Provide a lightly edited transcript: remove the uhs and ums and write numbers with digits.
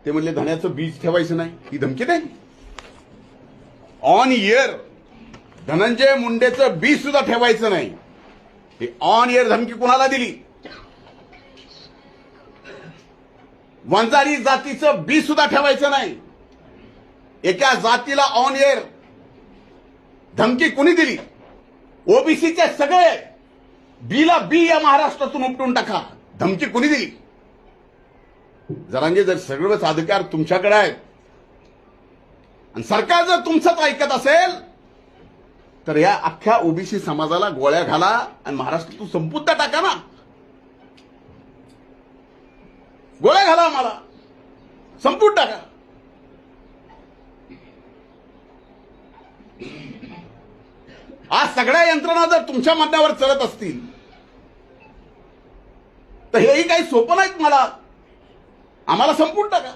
ते म्हणले धन्याचं बीज ठेवायचं नाही, ही धमकी नाही. ऑन इयर धनंजय मुंडेचं बीज सुद्धा ठेवायचं नाही, ही ऑन इयर धमकी कुणाला दिली? वंजारी जातीचं बीज सुद्धा ठेवायचं नाही, एका जातीला ऑन इयर धमकी कुणी दिली? ओबीसीचे सगळे बीला बी या महाराष्ट्रातून उपटून टाका, धमकी कुणी दिली? जरांगे, जर सगळेच अधिकार तुमच्याकडे आहेत आणि सरकार जर तुमचंच ऐकत असेल तर या अख्ख्या ओबीसी समाजाला गोळ्या घाला आणि महाराष्ट्रातून संपून टाका ना. गोळ्या घाला, आम्हाला संपून टाका. आज सगळ्या यंत्रणा जर तुमच्या म्हणण्यावर चलत असतील तर हेही काही सोपं नाहीत. आम्हाला संपून टाका.